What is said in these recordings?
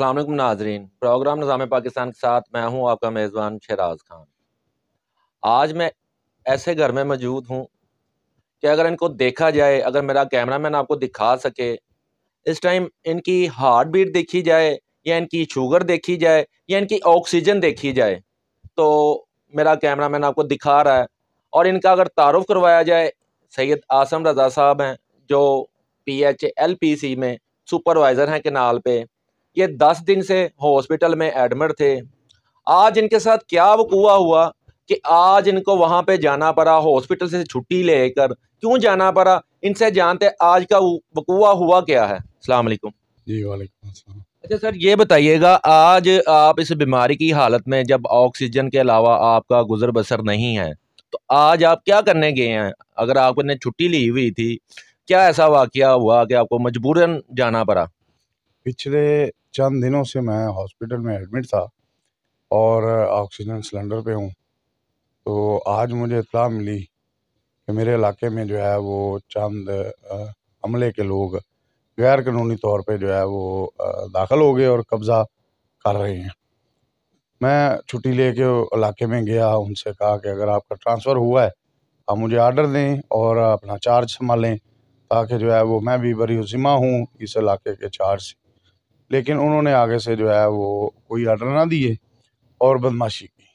अस्सलाम वालेकुम नाजरीन, प्रोग्राम निज़ाम पाकिस्तान के साथ मैं हूं आपका मेज़बान शहराज खान। आज मैं ऐसे घर में मौजूद हूं कि अगर इनको देखा जाए, अगर मेरा कैमरामैन आपको दिखा सके, इस टाइम इनकी हार्ट बीट देखी जाए या इनकी शुगर देखी जाए या इनकी ऑक्सीजन देखी जाए, तो मेरा कैमरामैन आपको दिखा रहा है। और इनका अगर तारुफ करवाया जाए, सैयद आसम रज़ा साहब हैं जो PHLPC में सुपरवाइज़र हैं केनाल पे। ये 10 दिन से हॉस्पिटल में एडमिट थे। आज इनके साथ क्या वक़ूआ हुआ कि आज इनको वहाँ पे जाना पड़ा, हॉस्पिटल से छुट्टी लेकर। क्यों जाना पड़ा, इनसे जानते आज का वक़ूआ हुआ क्या है। अस्सलाम वालेकुम। जी वालेकुम अस्सलाम। अच्छा सर, ये बताइएगा, आज आप इस बीमारी की हालत में जब ऑक्सीजन के अलावा आपका गुजर बसर नहीं है, तो आज आप क्या करने गए हैं? अगर आपने छुट्टी ली हुई थी, क्या ऐसा वाकया हुआ कि आपको मजबूरन जाना पड़ा? पिछले चंद दिनों से मैं हॉस्पिटल में एडमिट था और ऑक्सीजन सिलेंडर पे हूँ। तो आज मुझे इत्तला मिली कि मेरे इलाके में जो है वो चंद हमले के लोग गैर कानूनी तौर पे जो है वो दाखिल हो गए और कब्ज़ा कर रहे हैं। मैं छुट्टी लेके इलाके में गया, उनसे कहा कि अगर आपका ट्रांसफ़र हुआ है आप मुझे आर्डर दें और अपना चार्ज संभालें, ताकि जो है वो मैं भी बरीउज़्ज़िम्मा हूँ इस इलाके के चार्ज से। लेकिन उन्होंने आगे से जो है वो कोई आर्डर ना दिए और बदमाशी की।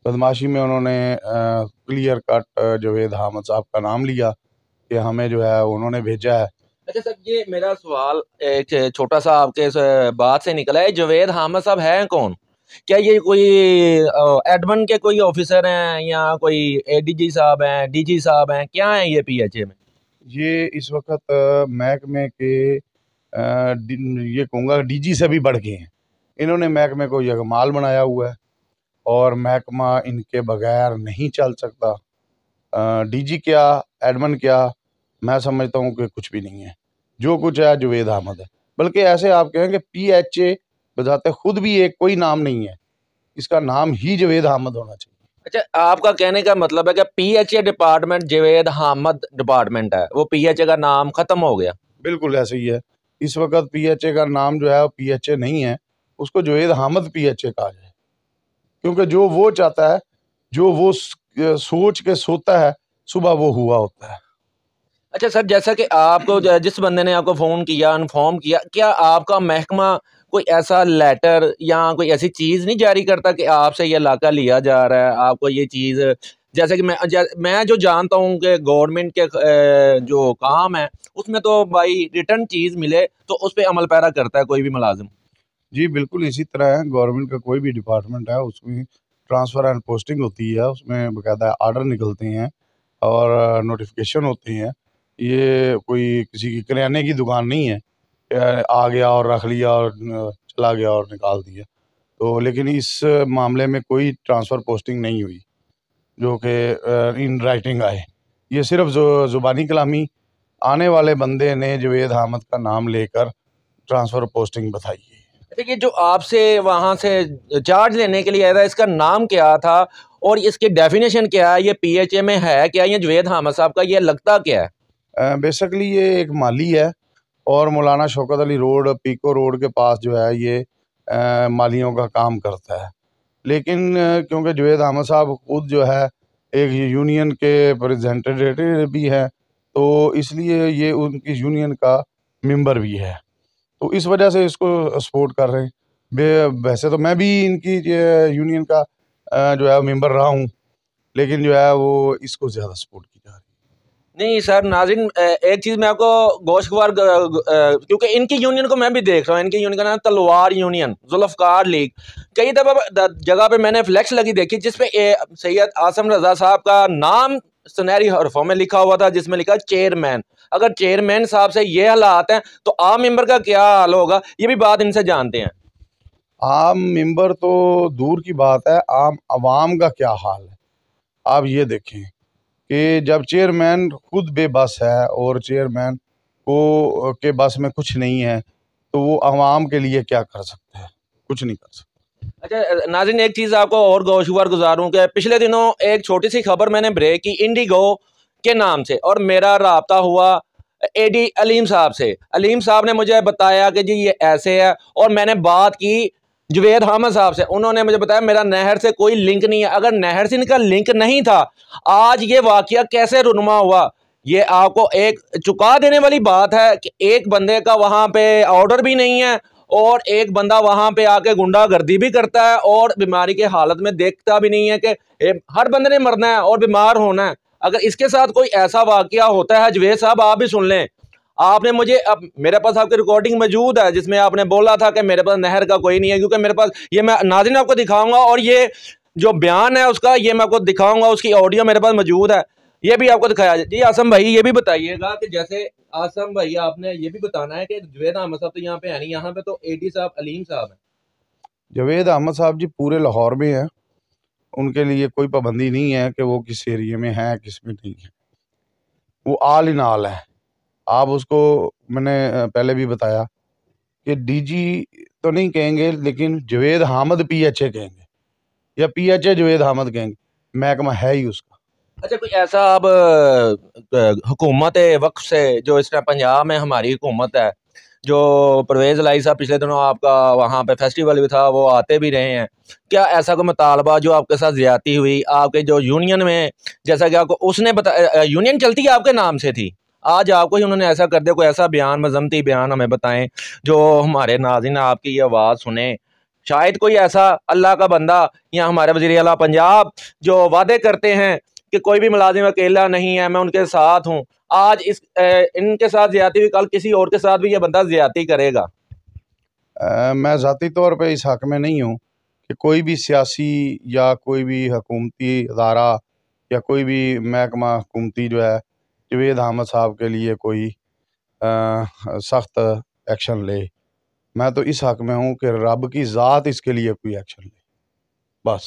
बदमाशी में उन्होंने क्लियर कट जावेद अहमद साहब का नाम लिया कि हमें जो है उन्होंने भेजा है। अच्छा सर, ये मेरा सवाल एक छोटा सा आपके इस बात से निकला है, जावेद अहमद साहब हैं कौन? क्या ये कोई एडमिन के कोई ऑफिसर हैं या कोई ADG साहब हैं, DG साहब हैं, क्या हैं ये PHA में? ये इस वक्त महकमे के ये कहूँगा DG से भी बढ़ गए हैं। इन्होंने महकमे को यगमाल बनाया हुआ है और महकमा इनके बगैर नहीं चल सकता। DG क्या, एडमिन क्या, मैं समझता हूँ कि कुछ भी नहीं है। जो कुछ है जावेद अहमद है। बल्कि ऐसे आप कहें कि PHA बजाते खुद भी एक कोई नाम नहीं है, इसका नाम ही जावेद अहमद होना चाहिए। अच्छा, आपका कहने का मतलब है कि PHA department Javed Ahmed department है, वो PHA का नाम खत्म हो गया? बिल्कुल ऐसे ही है। इस वक्त PHA का नाम जो है वो PHA नहीं है, उसको जावेद अहमद PHA कहा जाए, क्योंकि जो वो चाहता है, जो वो सोच के सोता है, सुबह वो हुआ होता है। अच्छा सर, जैसा कि आपको जिस बंदे ने आपको फ़ोन किया, इन्फॉर्म किया, क्या आपका महकमा कोई ऐसा लेटर या कोई ऐसी चीज़ नहीं जारी करता कि आपसे ये इलाका लिया जा रहा है, आपको ये चीज़, जैसे कि मैं जो जानता हूँ कि गवर्नमेंट के जो काम है उसमें तो भाई रिटर्न चीज़ मिले तो उस पर अमल पैरा करता है कोई भी मुलाजिम। जी बिल्कुल इसी तरह है। गवर्नमेंट का कोई भी डिपार्टमेंट है उसमें ट्रांसफ़र एंड पोस्टिंग होती है, उसमें बाकायदा आर्डर निकलते हैं और नोटिफिकेशन होती हैं। ये कोई किसी की किराने की दुकान नहीं है, आ गया और रख लिया और चला गया और निकाल दिया। तो लेकिन इस मामले में कोई ट्रांसफ़र पोस्टिंग नहीं हुई जो कि इन राइटिंग आए। ये सिर्फ ज़ुबानी कलामी आने वाले बंदे ने जावेद अहमद का नाम लेकर ट्रांसफ़र पोस्टिंग बताई है। देखिए, जो आपसे वहाँ से चार्ज लेने के लिए आया था, इसका नाम क्या था और इसकी डेफिनेशन क्या है? ये PHA में है क्या? ये जावेद अहमद साहब का ये लगता क्या है? बेसिकली ये एक माली है और मौलाना शौकत अली रोड, पीको रोड के पास जो है ये मालियों का काम करता है। लेकिन क्योंकि जावेद अहमद साहब खुद जो है एक यूनियन के रिप्रेजेंटेटिव भी हैं, तो इसलिए ये उनकी यूनियन का मेंबर भी है, तो इस वजह से इसको सपोर्ट कर रहे हैं। वैसे तो मैं भी इनकी यूनियन का जो है मेंबर रहा हूँ, लेकिन जो है वो इसको ज़्यादा सपोर्ट की जा रही है। नहीं सर, नाज़रीन, एक चीज़ मैं आपको गोशगवार, क्योंकि इनकी यूनियन को मैं भी देख रहा हूँ, इनकी यूनियन का नाम तलवार यूनियन, जुल्फ़कार लीग। कई दफ़ा जगह पे मैंने फ्लैक्स लगी देखी जिसपे सैयद आसम रज़ा साहब का नाम सुनहरी हरफों में लिखा हुआ था, जिसमें लिखा चेयरमैन। अगर चेयरमैन साहब से ये हालात हैं तो आम मेंबर का क्या हाल होगा, ये भी बात इनसे जानते हैं। आम मेंबर तो दूर की बात है, आम आवाम का क्या हाल है आप ये देखें कि जब चेयरमैन खुद बेबस है और चेयरमैन को के बस में कुछ नहीं है, तो वो आवाम के लिए क्या कर सकता है? कुछ नहीं कर सकता। अच्छा नाज़रीन, एक चीज़ आपको और गोशगवार गुजारूँ कि पिछले दिनों एक छोटी सी खबर मैंने ब्रेक की इंडिगो के नाम से, और मेरा राब्ता हुआ AD علیم صاحب سے. علیم صاحب نے مجھے بتایا کہ جی یہ ایسے ہے, اور میں نے بات کی جوید احمد صاحب سے, انہوں نے مجھے بتایا میرا نہر سے کوئی لنک نہیں ہے. اگر نہر سے ان کا لنک نہیں تھا آج یہ واقعہ کیسے رونما ہوا؟ یہ آپ کو ایک چکا دینے والی بات ہے کہ ایک بندے کا وہاں پہ آرڈر بھی نہیں ہے, اور ایک بندہ وہاں پہ آ کے گنڈا گردی بھی کرتا ہے, اور بیماری کے حالت میں دیکھتا بھی نہیں ہے کہ ہر بندے نے مرنا ہے اور بیمار ہونا ہے. اگر اس کے ساتھ کوئی ایسا واقعہ ہوتا ہے جوید صاحب آپ بھی سن لیں. آپ نے مجھے, اب میرے پاس آپ کی ریکارڈنگ موجود ہے جس میں آپ نے بولا تھا کہ میرے پاس نہر کا کوئی نہیں ہے, کیونکہ میرے پاس یہ میں ناظرین آپ کو دکھاؤں گا, اور یہ جو بیان ہے اس کا یہ میں آپ کو دکھاؤں گا, اس کی آڈیو میرے پاس موجود ہے, یہ بھی آپ کو دکھایا جائے. جی آسم بھائی یہ بھی بتائیے گا کہ جیسے آسم بھائی آپ نے یہ بھی بتانا ہے کہ جوید احمد صاحب تو یہاں پہ ہے نہیں, یہاں پہ تو AD صاحب علیم صاحب ہیں. جوید احمد صاحب جی پورے لاہور میں ہیں, ان کے لیے کوئی پابندی نہیں ہے کہ وہ کس ایریے میں ہیں کس میں نہیں ہے, وہ آل ان آل ہے. آپ اس کو, میں نے پہلے بھی بتایا کہ DG تو نہیں کہیں گے لیکن جوید احمد PHA کہیں گے, یا PHA جوید احمد کہیں گے, محکمہ ہے ہی اس کا. اچھا کوئی ایسا اب حکومت وقف سے جو اس طرح پنجاب میں ہماری حکومت ہے, جو پرویز الہی صاحب پچھلے دنوں آپ کا وہاں پہ فیسٹیول بھی تھا وہ آتے بھی رہے ہیں, کیا ایسا کوئی مطالبہ جو آپ کے ساتھ زیادتی ہوئی آپ کے جو یونین میں, جیسا کہ آپ کو اس نے بتایا یونین چلتی ہے آپ کے نام سے تھی, آج آپ کو ہی انہوں نے ایسا کر دیا, کوئی ایسا بیان مذمتی بیان ہمیں بتائیں جو ہمارے ناظرین آپ کی یہ آواز سنیں. شاید کوئی ایسا اللہ کا بندہ یا ہمارے وزیر اعلیٰ پنجاب جو وعدے کرتے ہیں کہ کوئی بھی ملازم اکیلا نہیں ہے, میں ان کے ساتھ ہوں, آج ان کے ساتھ زیادتی ہوئی, کل کسی اور کے ساتھ بھی یہ بندہ زیادتی کرے گا. میں ذاتی طور پہ اس حق میں نہیں ہوں کہ کوئی بھی سیاسی یا کوئی بھی حکومتی ادارہ یا کوئی بھی محکمہ حکومتی جو ہے جوید احمد صاحب کے لیے کوئی سخت ایکشن لے. میں تو اس حق میں ہوں کہ رب کی ذات اس کے لیے کوئی ایکشن لے, بس.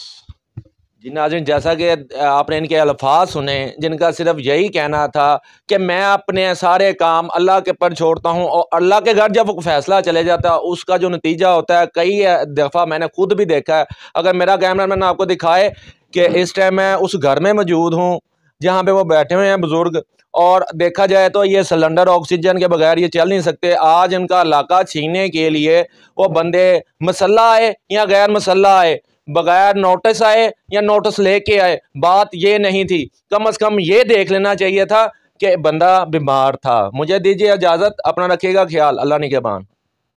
جی ناظرین, جیسا کہ آپ نے ان کے الفاظ سنے جن کا صرف یہی کہنا تھا کہ میں اپنے سارے کام اللہ کے پر چھوڑتا ہوں, اور اللہ کے گھر جب فیصلہ چلے جاتا ہے اس کا جو نتیجہ ہوتا ہے, کئی دفعہ میں نے خود بھی دیکھا ہے. اگر میرا کیمرہ مین آپ کو دکھائے کہ اس ٹائم میں اس گھر میں موجود ہوں جہاں پہ وہ بیٹھے ہوئے ہیں بزرگ, اور دیکھا جائے تو یہ سلنڈر آکسیجن کے بغیر یہ چل نہیں سکتے. آج ان کا علاقہ چھیننے کے لیے وہ بندے مسلح آئے یا غیر مسلح آئے, بغیر نوٹس آئے یا نوٹس لے کے آئے, بات یہ نہیں تھی. کم از کم یہ دیکھ لینا چاہیے تھا کہ بندہ بیمار تھا. مجھے دیجیے اجازت, اپنا رکھیے گا خیال, اللہ نگہبان.